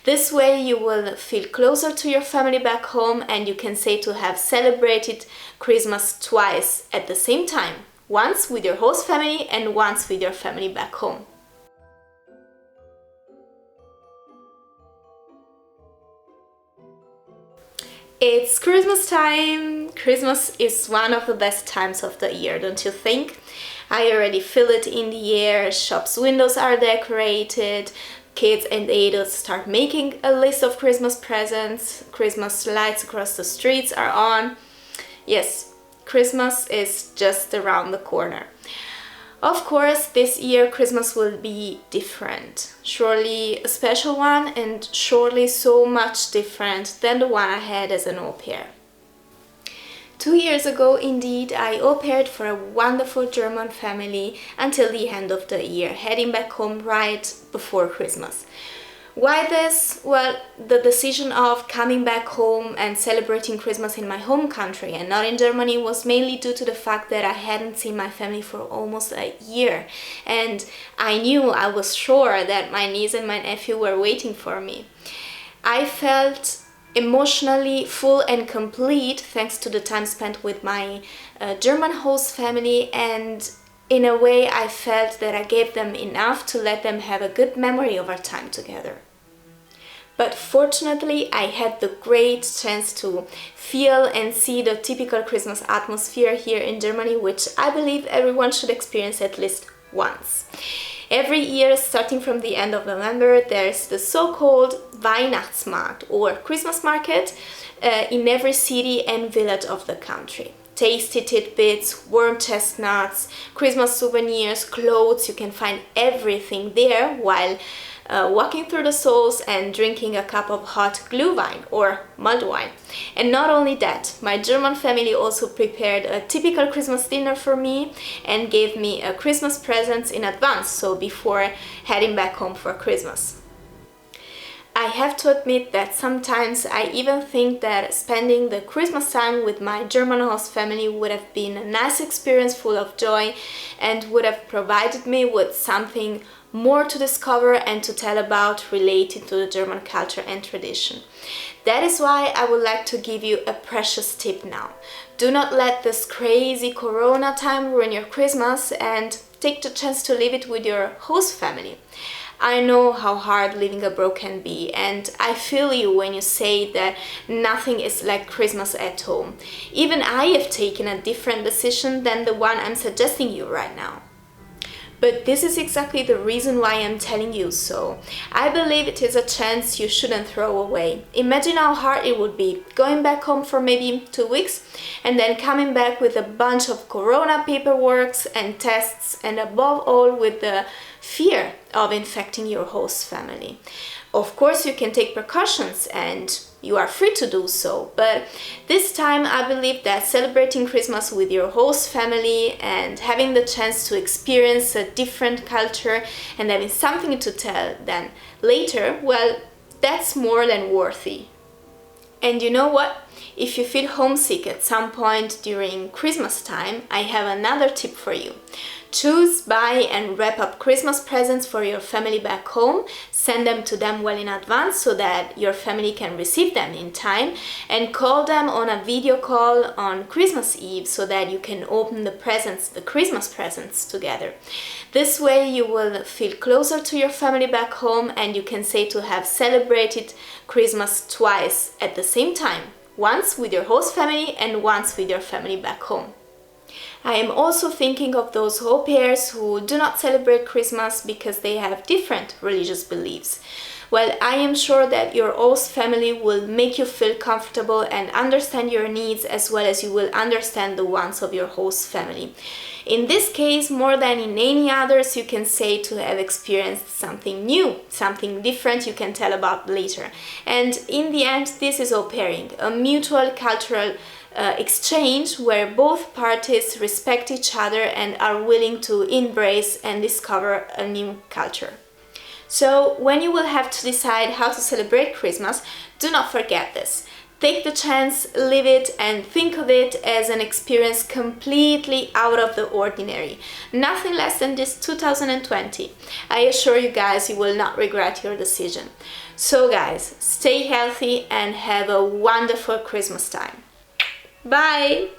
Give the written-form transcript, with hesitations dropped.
This way you will feel closer to your family back home, and you can say to have celebrated Christmas twice at the same time. Once with your host family and once with your family back home. It's Christmas time! Christmas is one of the best times of the year, don't you think? I already feel it in the air, shops' windows are decorated, kids and adults start making a list of Christmas presents, Christmas lights across the streets are on. Yes, Christmas is just around the corner. Of course, this year Christmas will be different. Surely a special one, and surely so much different than the one I had as an au pair. 2 years ago, indeed, I au paired for a wonderful German family until the end of the year, heading back home right before Christmas. Why this? Well, the decision of coming back home and celebrating Christmas in my home country and not in Germany was mainly due to the fact that I hadn't seen my family for almost a year. And I was sure that my niece and my nephew were waiting for me. I felt emotionally full and complete thanks to the time spent with my German host family, and in a way I felt that I gave them enough to let them have a good memory of our time together. But fortunately, I had the great chance to feel and see the typical Christmas atmosphere here in Germany, which I believe everyone should experience at least once. Every year, starting from the end of November, there's the so-called Weihnachtsmarkt or Christmas market in every city and village of the country. Tasty tidbits, warm chestnuts, Christmas souvenirs, clothes, you can find everything there while walking through the stalls and drinking a cup of hot Glühwein or mulled wine. And not only that, my German family also prepared a typical Christmas dinner for me and gave me a Christmas presents in advance, so before heading back home for Christmas. I have to admit that sometimes I even think that spending the Christmas time with my German host family would have been a nice experience full of joy and would have provided me with something more to discover and to tell about related to the German culture and tradition. That is why I would like to give you a precious tip now. Do not let this crazy Corona time ruin your Christmas, and take the chance to live it with your host family. I know how hard living abroad can be, and I feel you when you say that nothing is like Christmas at home. Even I have taken a different decision than the one I'm suggesting you right now. But this is exactly the reason why I'm telling you so. I believe it is a chance you shouldn't throw away. Imagine how hard it would be going back home for maybe 2 weeks and then coming back with a bunch of Corona paperwork and tests, and above all with the fear of infecting your host family. Of course, you can take precautions and you are free to do so, but this time I believe that celebrating Christmas with your host family and having the chance to experience a different culture and having something to tell then later, well, that's more than worthy. And you know what? If you feel homesick at some point during Christmas time, I have another tip for you. Choose, buy and wrap up Christmas presents for your family back home. Send them to them well in advance so that your family can receive them in time, and call them on a video call on Christmas Eve so that you can open the Christmas presents together. This way you will feel closer to your family back home, and you can say to have celebrated Christmas twice at the same time. Once with your host family and once with your family back home. I am also thinking of those au pairs who do not celebrate Christmas because they have different religious beliefs. Well, I am sure that your host family will make you feel comfortable and understand your needs, as well as you will understand the ones of your host family. In this case, more than in any others, you can say to have experienced something new, something different you can tell about later. And in the end, this is au pairing, a mutual cultural exchange where both parties respect each other and are willing to embrace and discover a new culture. So when you will have to decide how to celebrate Christmas, do not forget this. Take the chance, live it, and think of it as an experience completely out of the ordinary. Nothing less than this 2020. I assure you guys, you will not regret your decision. So guys, stay healthy and have a wonderful Christmas time. Bye!